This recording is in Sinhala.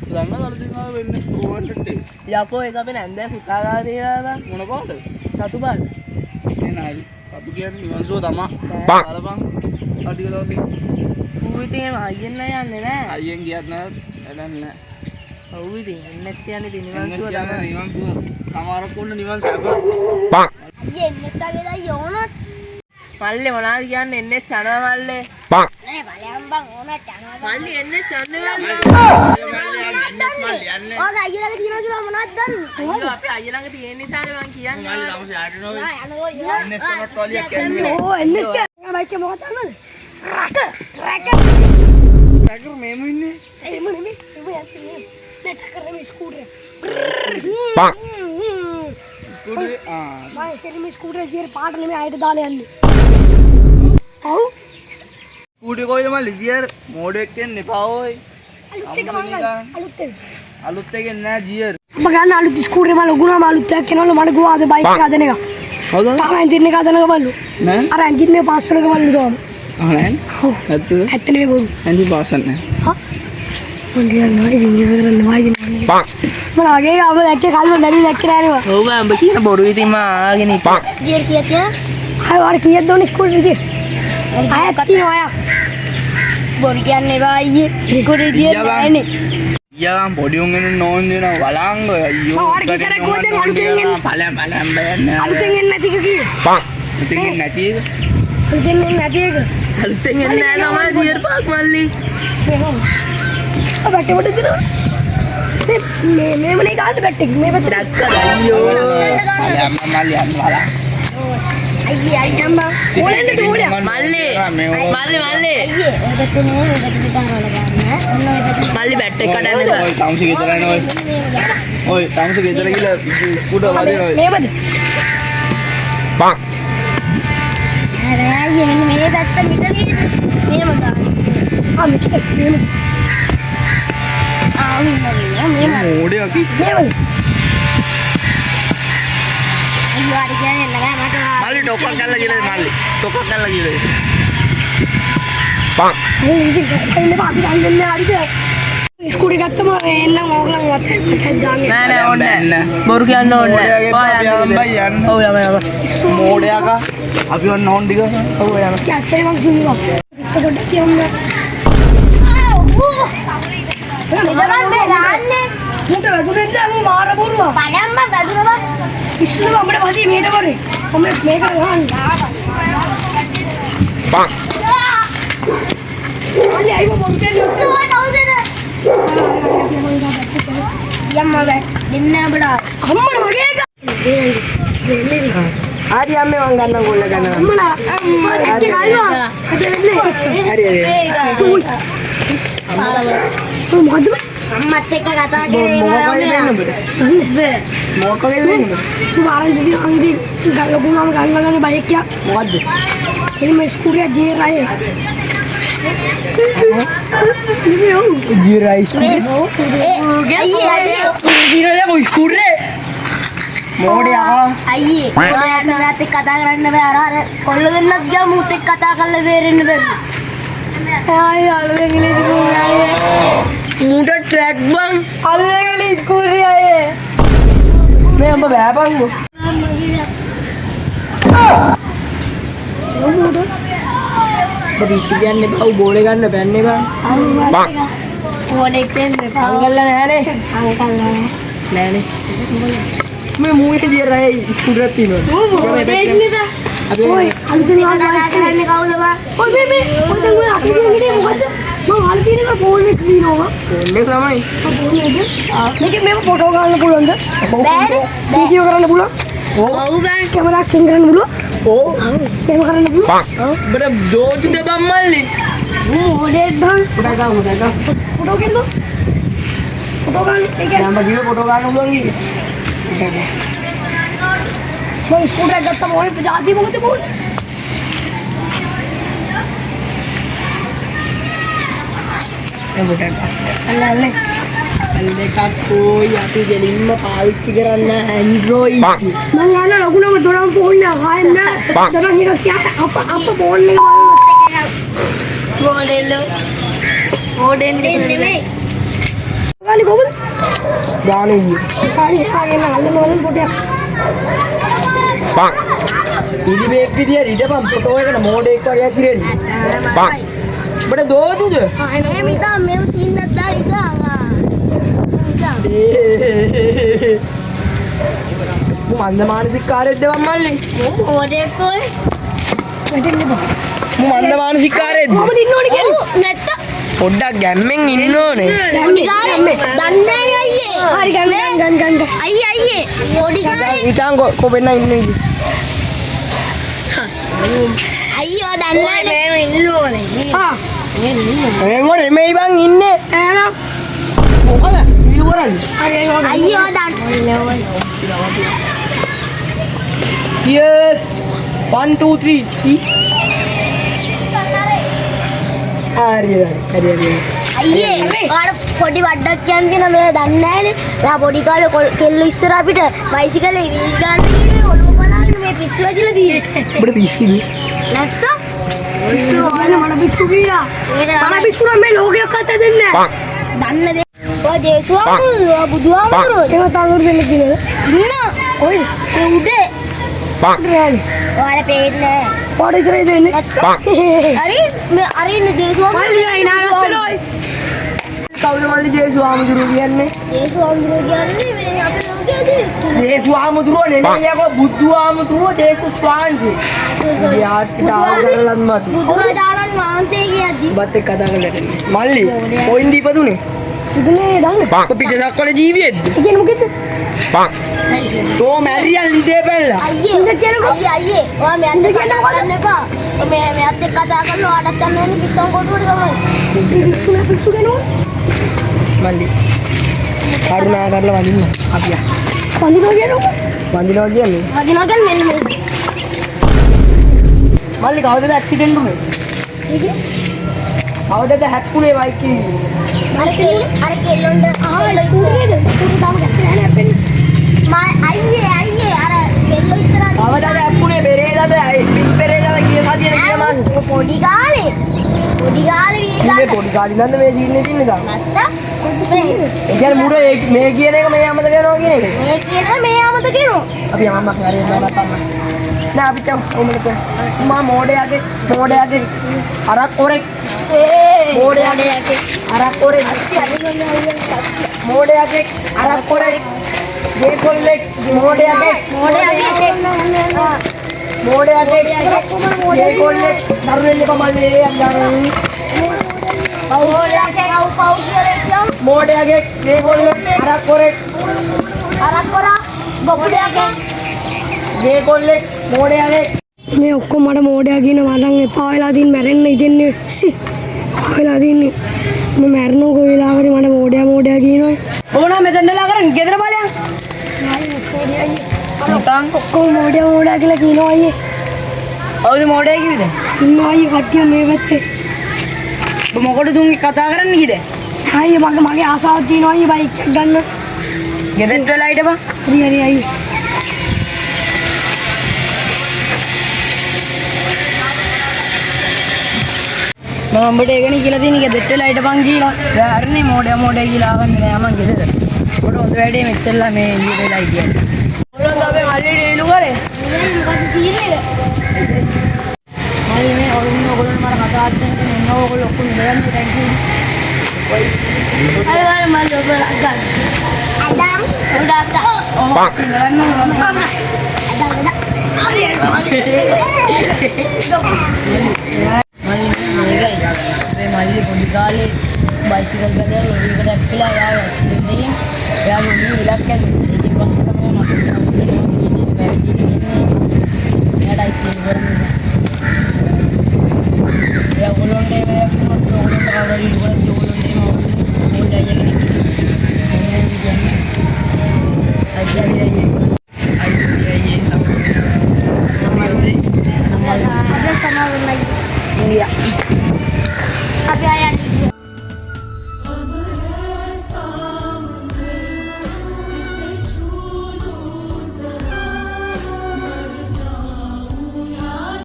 ගන්න කලදිනා වෙන්නේ 400 යකෝ ඒක අපේ නැන්දෑ පුතා ගාව තියනවා මොන පාට? රතු බාල. එනයි. අපි කියන්නේ නිවන්සෝ තමා. බලපන්. අටික දවසේ. ඌ ඉතින් එහෙම අයියෙන් යන්නේ නෑ. අයියෙන් ගියත් නෑ වැඩක් නෑ. ඔව් ඉතින් NS කියන්නේ ඉතින් නිවන්සුව තමයි. නිවන්සෝ සමහරක් උන්න නිවන් සැප. අයියේ NS වගේ දයි ඕනත්. මල්ලේ මොනවද කියන්නේ NS යනවා මල්ලේ. නෑ බලයන් බං ඕනත් යනවා. මල්ලේ NS යන්නේ NS මල්ලි යන්නේ. ඔය අයියලා කියනවා කියලා මොනවද දන්නේ? අයියෝ අපේ අයියා ළඟ තියෙන නිසානේ මං කියන්නේ. මල්ලි ළමස යාට නෝ. යනවා. NS වලට ටෝලියක් කියන්නේ. ඕ NS කියන්නේ බයික් එක මොකක්ද අන්නද? ට්‍රැකර් ට්‍රැකර් මේම ඉන්නේ. ඒ මොනේ මේ යන්නේ. නේ ට්‍රැකර් මේ ස්කූටර්. ස්කූටර් මම ඉතින් ස්කූටර් ජීර් පාට නෙමෙයි ආයෙත් දාලා යන්නේ. ඔව්. ස්කූටර් කොයිද මල්ලි ජියර් මෝඩෙක් එන්න එපා ඔයි. අලුත් එක මංගල්. අලුත් එක. අලුත් එකෙන් නෑ ජියර්. අප ගන්න අලුත් ස්කූටර් මම ලොකුනම අලුත් එකක් කෙනවලු මට ගියා අද බයික් එක හදන එක. හවුද? තාම එන්ජින් එක හදනක බලු. නෑ. අර එන්ජින් එක පාස් කරනක බලු තාම. නෑ. ඔව්. ඇත්තද? ඇත්ත නෙමෙයි බොරු. එන්ජින් පාස් නැහැ. හා. මං කියන්නේ ඉතින් ඒක කරන්න වයිද නේ. මම ආගේ ආව දැක්කේ කල්ව බැරි දැක්කේ නෑ නේ. ඔව් බං ඔබ කියන බොරු ඉතින් මම ආගෙන ඉතින්. ජීර් කීයක් තියන? ආය වර කීයක් දෝනේ ස්කූටර් විදියට. ආයක් තියනවා ආයක්. බොරු කියන්නේ බා අයියේ. ස්කූටර් විදියට නෑනේ. යා පොඩි උන්ගෙන නෝන් දෙනවා වලංග අයියෝ. ආ, වර කිසරක් ගොඩෙන් අලුතෙන් එන්නේ. පලයන් බයන්නේ. අලුතෙන් එන්නේ නැති එක කීයේ. අලුතෙන් එන්නේ නැති එක. අලුතෙන් එන්නේ නැති එක. අලුතෙන් එන්නේ නෑ තමයි ජීර් පාක් මල්ලි. ඔය බැට් එක දෙනවා. මේ මොනේ ගන්න බැට් එක මේ පැත්තට. දැක්කද අයියෝ. පලයන් මල්ලි යන්න වලං. අයියේ අයියම්මා. ඕලෙන්ද තෝලිය. මල්ලි මල්ලි අයියේ ඔය පැත්තේ නේ ඔය පැත්තේ දානවා ගන්න. ඔන්න ඔය පැත්තේ. මල්ලි බැට් එක කඩන්න ඔය තාමස ගෙදර යනවා ඔය තාමස ගෙදර ගිහලා කුඩ වදිනවා මේවද? අර අයියේ මෙන්න මේ පැත්ත මිටලින් මේම ගන්න. ආ මිට මේම. ආ මේම. මෝඩේ අකි මේවද? අයියෝ අර කියන්නේ නෑ මට. මල්ලි ටොක්ක් කරලා ගිහලා මල්ලි ටොක්ක් කරලා ගිහලා ඒ ඉතින් එන්න අපි ගන්නේ හරිද? ස්කූටි ගත්තම එන්නම් ඕගලන් වත්තේ දාන්නේ. නෑ නෑ ඕනේ නෑ. බොරු කියන්න ඕනේ නෑ. අපි යම්බයි යන්න ඔව් යම. මෝඩයාක අපි වන්න ඕන් ටික ඔව් යම. ඇත්තටම මං කිව්වා. පිට කොට තියන්න. මෙදරන් බෙදාන්නේ. මුට වැදුනෙන්ද මම මාර බොරුවා. පඩම්ම වැදුනවා. ඉස්සෙල්ලා අපිට වාසිය මෙහෙට කරේ. මම මේක ගහන්න. අනේ අයියෝ මොකද යම්මා දෙන්න බඩා අම්මන වගේ එක හරි අම්මේ මං ගන්න ගොල්ල ගන්න. අම්මලා අම්මා දැක්කේ කල්වා හරි හරි. මොකද්ද අම්මත් එක්ක කතා කරේ මොකක්ද වෙන්නේ? වාරන්ති අංගි ගල්ලුණාම ගල්ලගන්නේ බයික් එක මොකද්ද? එලිම ස්කූටර් එක ජීර් ආයේ ජීරා ස්කූටර්. ජීරා යමු ස්කූටර්. මෝඩයා. අයියේ ඔයාට නැත් කතා කරන්න බෑ අර කොල්ල වෙන්නත් ගියා මුත් එක්ක කතා කරලා බේරෙන්න බෑ. ආයි අලුතෙන් ඉලි දුන්නා. මුට ට්‍රැක් බං. අලුතෙන් ඉලි ස්කූටර් ආයේ. මේ අම්ම බෑපන්කෝ. ඔබ ඉස්කියන්නේ බව බෝලේ ගන්න බෑන්නේ බං. ඕනේ කෙන්නේ අංගල්ල නෑනේ. අංකල් නෑනේ. මේ මූයේ ජීරා ස්කූටර් තියෙනවා. අපි ඔය අලුතෙන් කතා කරන්නේ කවුද බං? ඔය මේ ඔය අපි කියන්නේ මොකද්ද? මම අහලා තියෙන එක ෆෝන් එක දිනනවා. එන්නේ තමයි. මේක මේක ෆොටෝ ගන්න පුළුවන්ද? බෑනේ. වීඩියෝ කරන්න පුළුවන්? ඔව් බං. කැමරාවක් සෙන් කරන්න පුළුවන්? ඔව්. එහෙම කරන්න පුළුවන්? ඔව්. බර ජෝතිද බං මල්ලි. මොඩේ බං. පුඩා ෆොටෝ ගන්නකො. ෆොටෝ ගන්න. ඒක නම්බර් ගිහ ෆොටෝ ගන්න උගන් ගිහ. මම ස්කූටර් එක ගත්තම ඔය ජාති මොකද මොන්නේ? අල්ලන්නේ. අල්ලේකක් කොයි අපි දෙලින්ම පාවිච්චි කරන්න Android. මම ගන්න ලකුණම දොරම් ෆෝන් එක ගන්න. දොරම් එක කියා අප ෆෝන් එක බලන්න. මොඩෙල් නෙමෙයි. කාලි කොහොමද? දාන ඉන්නේ. කාලි කාගෙන අල්ලන වලින් පොටයක්. බං. ඉලිබේක් විදියට ඊටපම් ෆොටෝ එකට මෝඩෙක් වගේ ඇසිරෙන්නේ. බං. බඩ දෝදුද? මේ මිතා මේව සීන් එකක් දාලා මන්ද මානසික කාර්යයක් දෙවන් මල්ලි. මොඩේ කොයි වැටෙන්න බෑ. මන්ද මානසික කාර්යයක් කොහොමද ඉන්න ඕනේ කියන්නේ? නැත්නම් පොඩ්ඩක් ගැම්මෙන් ඉන්න ඕනේ. පොඩි ගානේ දන්නේ නැහැ අයියේ. හරි ගන්න. අයියේ පොඩි ගානේ හිටන් කොබෙන්න ඉන්නේ. අයියෝ දන්නේ නැහැ මේ ඉන්න ඕනේ. ඒ මොනේ මේ බං ඉන්නේ. එහෙනම් මොකද? ඉවරයි. අයියෝ දන්නේ Yes. 1 2 3. හරි. අයියේ ඔයාලා පොඩි වඩක් කියන්නේ නෑ මේ දන්නේ නැහනේ. මම පොඩි කාලේ කෙල්ල ඉස්සර අපිට බයිසිකලේ වීල් ගන්න ගියේ ඔළුව බලාගෙන මේ පිස්සු ඇදිලා තියෙන්නේ. ඔබට පිස්සුද? නැත්තම් පිස්සු ඔයාලා මට පිස්සු කියලා. මම පිස්සු නම් මේ ලෝකයක් අත දෙන්නේ නැහැ. දන්නේ දේ. ඔය දේශුවා බුදුහාමුදුරුවෝ ඒව තවුරු දෙන්න කියලා. දුන්නා. ඔය ඒ උදේ. ඔයාලා පේන්නේ. පොඩි කරේ දෙන්නේ. හරි මේ අරින්න දේශුවා ඉනාගස්සලෝයි. කවුද මල්ලි ජේසු ආමුදුරුවෝ කියන්නේ? ජේසු ආමුදුරුවෝ කියන්නේ මේ අපේ ලෝකයේදී. ජේසු ආමුදුරුවෝ නෙමෙයි යකෝ බුදු ආමුදුරුවෝ ජේසු ස්වාමීන් බුදුරජාණන් වහන්සේ කියද්දි බත් එක්ක කතා කරලා මල්ලි පොයින්ට් ඉපදුනේ ඉදුනේ දන්නේ පිටසක් වල ජීවියෙක්ද කියන්නේ මොකෙද තෝ මැරියන් ලිදේ බැලලා අයියේ ඉඳ කියනකො අයියේ ඔයා මෙයන්ද කියන්න කරන්න එපා මෙයත් එක්ක කතා කරලා ඔයාටත් යන්න ඕනේ කිස්සම් කොටුවට තමයි පිස්සු කෙනුවා මල්ලි කරුණා කරලා වදින්න අපි වදිනවා කියනකො වදිනවා කියන්නේ මෙන්න මේ මල්ලි කවදද ඇක්සිඩන්ට් උනේ කවදද හැප්පුනේ බයික් එකේ අර කෙල්ලොන්ට ස්කූටරේද ස්කූටර් තාම ගැත්තේ නැහැ අපෙන් අයියේ අර කෙල්ලෝ ඉස්සරහට කවදද හැප්පුනේ පෙරේදද පෙරේදද කිය සතියේ කිය මාස පොඩි ගානේ මේ පොඩි කාලේ ඉඳන් මේ සීන්නේ තින්නේ තාම නැත්තම් ඒ කියන්නේ මුර මේ කියන එක මේ අමතක කරනවා කියන එක මේ අමතක කරනවා අපි අම්මා හරියට නෑ තමයි නෑ අපි තම ඔමලක මා මොඩයාගේ අරක් ඔරේ මොඩයාගේ අරක් ඔරේ මොඩයාගේ අරක් ඔරේ ගේ කොල්ලෙක් මොඩයාගේ ගේ කොල්ලෙක් දරුවෙල්ල පමල්ලේ අම්දාරන් මොඩයාගේ ගේ කොල්ලෙක් අරක් ඔරේ ගේ කොල්ලෙක් මොඩයාගේ මේ ඔක්කොම මට මෝඩයා කියන වරන් එපා වෙලා තින් මැරෙන්න ඉතින්නේ සි වෙලා තින්නේ මම මැරෙනෝ කොයි වෙලාවකරි මට මෝඩයා කියනවා ඕනා මෙතනලා කරන් ගෙදර බලයන් නිකන් ඔක්කොම මෝඩයා කියලා කියනවා අයියේ ඔව්ද මොඩයා කිව්ද ඉන්නවා අයියේ කට්ටිය මේ පැත්තේ ඔබ මොකටද දුන්ගේ කතා කරන්න කිව්ද අයියේ මගේ ආසාවක් තියෙනවා අයියේ බයික් එකක් ගන්න ගෙදරට වෙලා හිටපන් හරි අයියේ මම උඹට ඒකනේ කියලා තියෙන ගෙදරට වෙලා හිටපන් කියලා දැන් හරිනේ මොඩයා කියලා ආවන්නේ නෑ මං ගෙදර පොඩ හොඳ වැඩේ මෙච්චරලා මේ එළියට වෙලා හිටියා මොනවද අපේ මල්ලි ඩේලු කරේ මොකද සීන් එක මල්ලි මේ ඔයගොල්ලෝ මට කතා කරන්න මෙන්න ඔයගොල්ලෝ ඔක්කොම ඉඳන් ටැන්කි ඔයි අර මල්ලි ඔබ ගන්න අදම් උඩට පක් ඉඳන්න මල්ලි පොඩි කාලේ බයිසිකල් ගලලා ලොරියකට ඇප්පිලා ආව ඇක්සිඩන්ට් එකකින් එයා ලොරිය විලක් ඇදුවා ඊට පස්සේ තමයි මට වැරදි ඉන්නේ එයාටයි කියන්නේ එයා ඔයගොල්ලන්ට මේ ඇක්සිඩන්ට් ඔයගොල්ලන්ට කවදාවත් ඉවරද ඔයගොල්ලන්ට මේ මොඩයා කියන්නේ අද තමයි